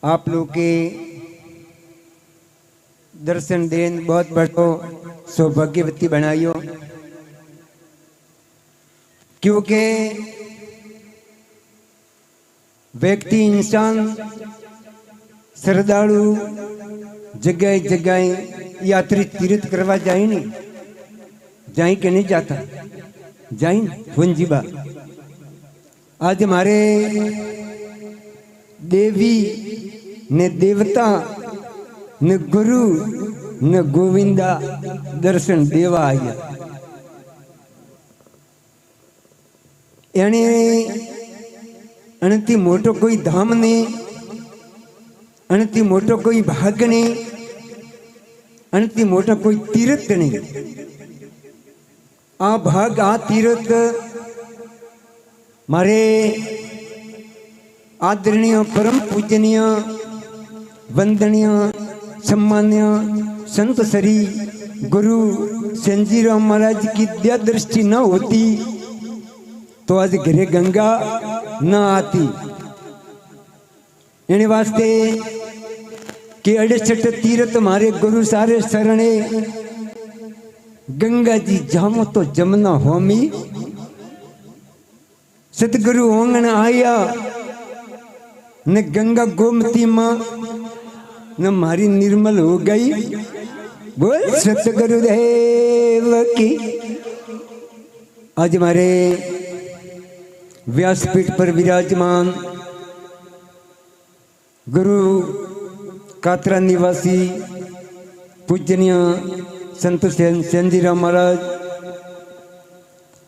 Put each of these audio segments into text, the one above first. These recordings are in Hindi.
आप लोग के दर्शन देन बहुत बड़ो सौभाग्यवती बनाइयो, क्योंकि व्यक्ति इंसान श्रद्धालु जगह जगह यात्री तीर्थ करवा जाए नहीं, जाए कि नहीं जाता, जाए फुंजीबा। आज हमारे देवी ने देवता ने गुरु ने गोविंदा दर्शन देवा आया। यानी अनती मोटो कोई धाम ने, अनती मोटो कोई भाग ने, अनती मोटो कोई तीर्थ ने। आ भाग आ तीर्थ मारे आदरणीय परम पूजनीय वंदनीय सम्मान्य संत श्री गुरु सेंजीराम महाराज की दया दृष्टि न होती तो आज घरे गंगा न आती। इन वास्ते कि 68 तीर्थ मारे गुरु सारे शरणे, गंगा जी जामो तो जमुना होमी। सतगुरु ओंगण आया न गंगा गोमती मां न मारी निर्मल हो गई। बोल सतगुरुदेव की। आज हमारे व्यासपीठ पर विराजमान गुरु कातरा निवासी पूजनीय संत सेंजीराम महाराज,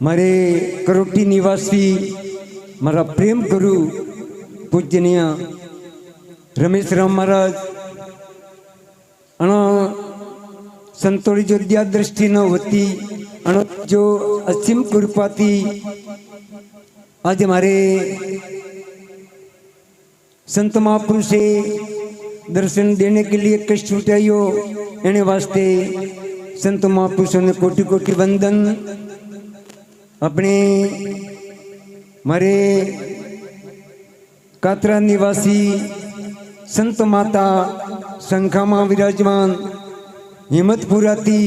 मारे करोटी निवासी मारा प्रेम गुरु पूजनीय रमेश राम महाराज, अनो संतोड़ी जो दया दृष्टि न होती, अनो जो असीम कृपा थी, आज हमारे संत महापुरुष से दर्शन देने के लिए कष्ट उठाइयो। इन वास्ते संत महापुरुषों ने कोटि कोटि वंदन। अपने मारे कातरा निवासी संत माता शंखामा विराजमान हिम्मतपुरा थी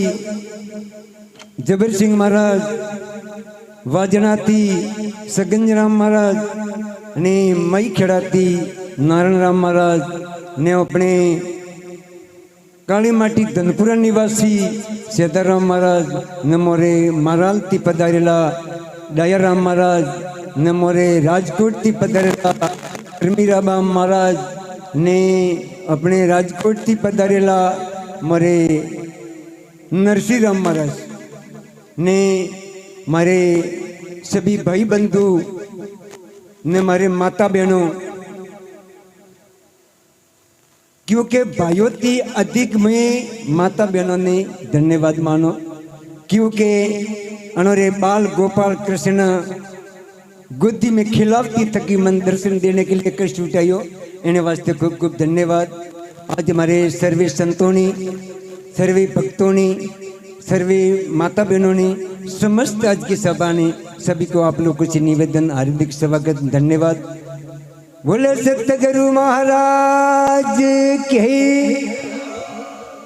जबर सिंह महाराज, वाजनाती सगंजराम महाराज ने मई खेड़ाती नारायण राम महाराज ने अपने काली माटी धनपुरा निवासी सीताराम महाराज ने मोरे माराल थी पधारेला दयाराम महाराज ने मोरे राजकोट थी पधारेला मीराबा महाराज ने अपने राजकोट थी पधारेला मोरे नरसिंहराम महाराज ने मारे सभी भाई बंधु ने मारे माता बहनों, क्योंकि भाइयों की अधिक में माता बहनों ने धन्यवाद मानो, क्योंकि अनोरे बाल गोपाल कृष्ण गुद्दी में खिलाफती थकी मन दर्शन देने के लिए कष्ट उठाइयो। इन्हें वास्ते खूब खूब धन्यवाद। आज हमारे सर्वे संतों ने, सर्वे भक्तों ने, सर्वे माता बहनों ने, समस्त आज की सभा ने सभी को आप लोगों से निवेदन हार्दिक स्वागत धन्यवाद। बोले सतगुरु महाराज के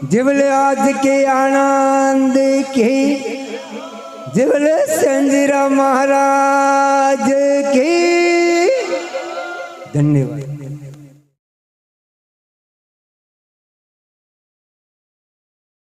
जिवले आज के आनंद के, जिवले सेंजीराम महाराज के धन्यवाद।